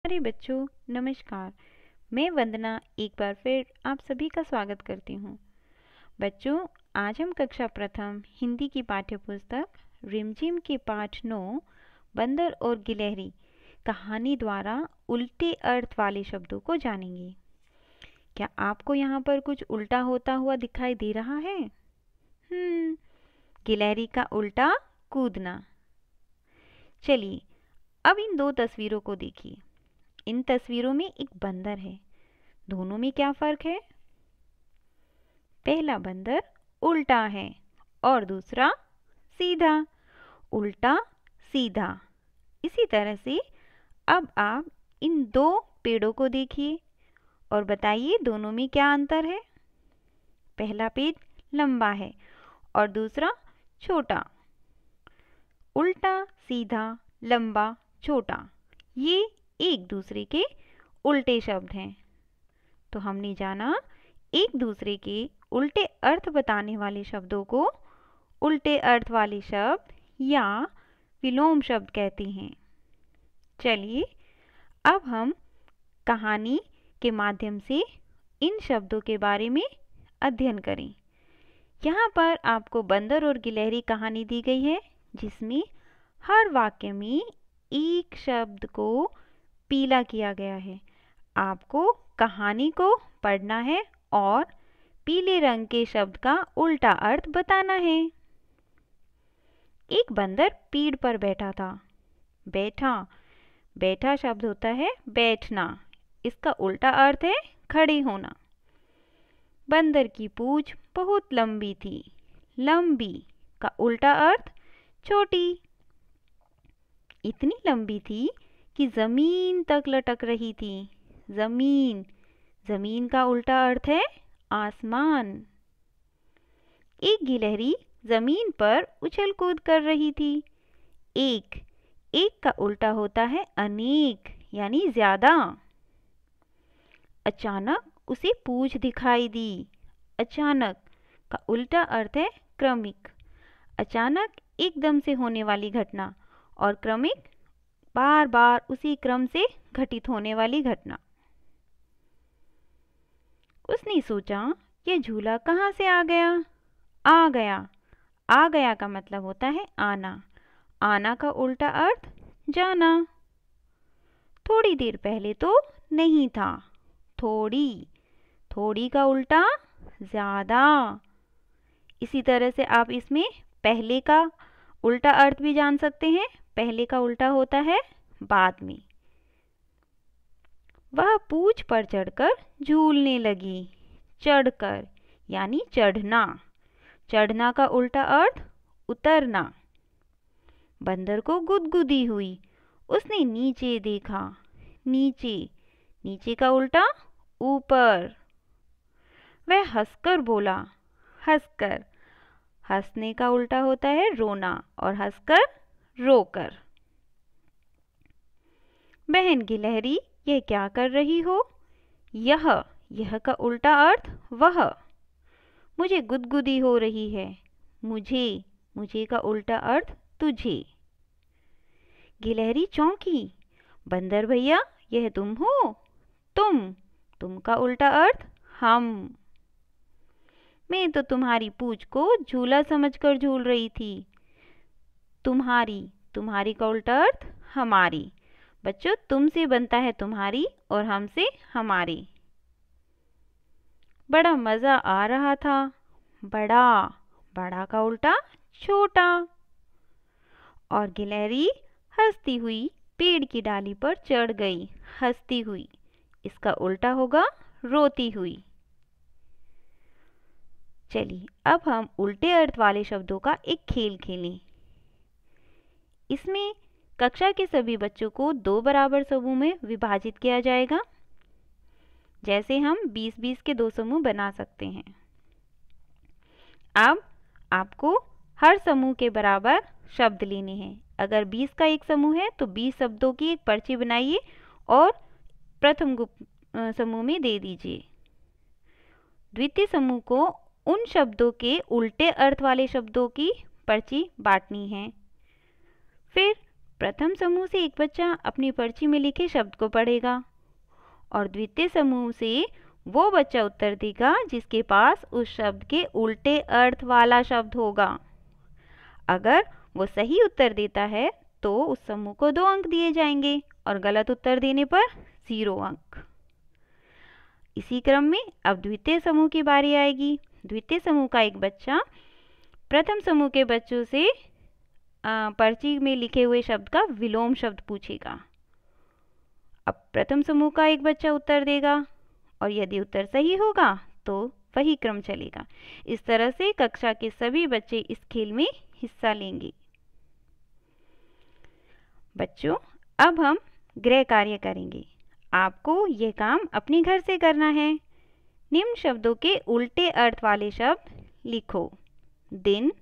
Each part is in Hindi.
अरे बच्चों, नमस्कार। मैं वंदना एक बार फिर आप सभी का स्वागत करती हूँ। बच्चों, आज हम कक्षा प्रथम हिंदी की पाठ्य पुस्तक रिमझिम के पाठ 9 बंदर और गिलहरी कहानी द्वारा उल्टे अर्थ वाले शब्दों को जानेंगे। क्या आपको यहाँ पर कुछ उल्टा होता हुआ दिखाई दे रहा है? गिलहरी का उल्टा कूदना। चलिए, अब इन दो तस्वीरों को देखिए। इन तस्वीरों में एक बंदर है। दोनों में क्या फर्क है? पहला बंदर उल्टा है और दूसरा सीधा। उल्टा सीधा। इसी तरह से अब आप इन दो पेड़ों को देखिए और बताइए दोनों में क्या अंतर है। पहला पेड़ लंबा है और दूसरा छोटा। उल्टा सीधा लंबा छोटा, ये एक दूसरे के उल्टे शब्द हैं। तो हमने जाना एक दूसरे के उल्टे अर्थ बताने वाले शब्दों को उल्टे अर्थ वाले शब्द या विलोम शब्द कहते हैं। चलिए, अब हम कहानी के माध्यम से इन शब्दों के बारे में अध्ययन करें। यहाँ पर आपको बंदर और गिलहरी कहानी दी गई है, जिसमें हर वाक्य में एक शब्द को पीला किया गया है। आपको कहानी को पढ़ना है और पीले रंग के शब्द का उल्टा अर्थ बताना है। एक बंदर पेड़ पर बैठा था। बैठा, बैठा शब्द होता है बैठना। इसका उल्टा अर्थ है खड़े होना। बंदर की पूंछ बहुत लंबी थी। लंबी का उल्टा अर्थ छोटी। इतनी लंबी थी कि जमीन तक लटक रही थी। जमीन, जमीन का उल्टा अर्थ है आसमान। एक गिलहरी जमीन पर उछल कूद कर रही थी। एक, एक का उल्टा होता है अनेक यानी ज्यादा। अचानक उसे पूंछ दिखाई दी। अचानक का उल्टा अर्थ है क्रमिक। अचानक एकदम से होने वाली घटना और क्रमिक बार बार उसी क्रम से घटित होने वाली घटना। उसने सोचा, यह झूला कहाँ से आ गया? आ गया। आ गया का मतलब होता है आना। आना का उल्टा अर्थ जाना। थोड़ी देर पहले तो नहीं था। थोड़ी, थोड़ी का उल्टा ज्यादा। इसी तरह से आप इसमें पहले का उल्टा अर्थ भी जान सकते हैं। पहले का उल्टा होता है बाद में। वह पूंछ पर चढ़कर झूलने लगी। चढ़कर यानी चढ़ना। चढ़ना का उल्टा अर्थ उतरना। बंदर को गुदगुदी हुई। उसने नीचे देखा। नीचे, नीचे का उल्टा ऊपर। वह हंसकर बोला। हंसकर, हंसने का उल्टा होता है रोना और हंसकर रोकर। बहन गिलहरी, यह क्या कर रही हो? यह का उल्टा अर्थ वह। मुझे गुदगुदी हो रही है। मुझे, मुझे का उल्टा अर्थ तुझे। गिलहरी चौंकी। बंदर भैया, यह तुम हो? तुम का उल्टा अर्थ हम। मैं तो तुम्हारी पूंछ को झूला समझकर झूल रही थी। तुम्हारी, तुम्हारी का उल्टा अर्थ हमारी। बच्चों, तुमसे बनता है तुम्हारी और हमसे हमारी। बड़ा मजा आ रहा था। बड़ा, बड़ा का उल्टा छोटा। और गिलहरी हंसती हुई पेड़ की डाली पर चढ़ गई। हंसती हुई, इसका उल्टा होगा रोती हुई। चलिए, अब हम उल्टे अर्थ वाले शब्दों का एक खेल खेलें। इसमें कक्षा के सभी बच्चों को 2 बराबर समूह में विभाजित किया जाएगा। जैसे हम 20-20 के 2 समूह बना सकते हैं। अब आपको हर समूह के बराबर शब्द लेने हैं। अगर 20 का एक समूह है तो 20 शब्दों की एक पर्ची बनाइए और प्रथम समूह में दे दीजिए। द्वितीय समूह को उन शब्दों के उल्टे अर्थ वाले शब्दों की पर्ची बांटनी है। फिर प्रथम समूह से एक बच्चा अपनी पर्ची में लिखे शब्द को पढ़ेगा और द्वितीय समूह से वो बच्चा उत्तर देगा जिसके पास उस शब्द के उल्टे अर्थ वाला शब्द होगा। अगर वो सही उत्तर देता है तो उस समूह को 2 अंक दिए जाएंगे और गलत उत्तर देने पर 0 अंक। इसी क्रम में अब द्वितीय समूह की बारी आएगी। द्वितीय समूह का एक बच्चा प्रथम समूह के बच्चों से पर्ची में लिखे हुए शब्द का विलोम शब्द पूछेगा। अब प्रथम समूह का एक बच्चा उत्तर देगा और यदि उत्तर सही होगा तो वही क्रम चलेगा। इस तरह से कक्षा के सभी बच्चे इस खेल में हिस्सा लेंगे। बच्चों, अब हम गृह कार्य करेंगे। आपको यह काम अपने घर से करना है। निम्न शब्दों के उल्टे अर्थ वाले शब्द लिखो। दिन,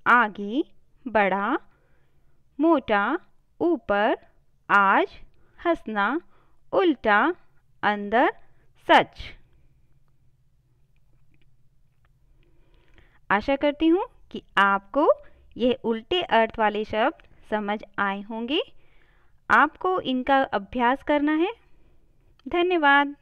आगे, बड़ा, मोटा, ऊपर, आज, हंसना, उल्टा, अंदर, सच। आशा करती हूँ कि आपको यह उल्टे अर्थ वाले शब्द समझ आए होंगे। आपको इनका अभ्यास करना है। धन्यवाद।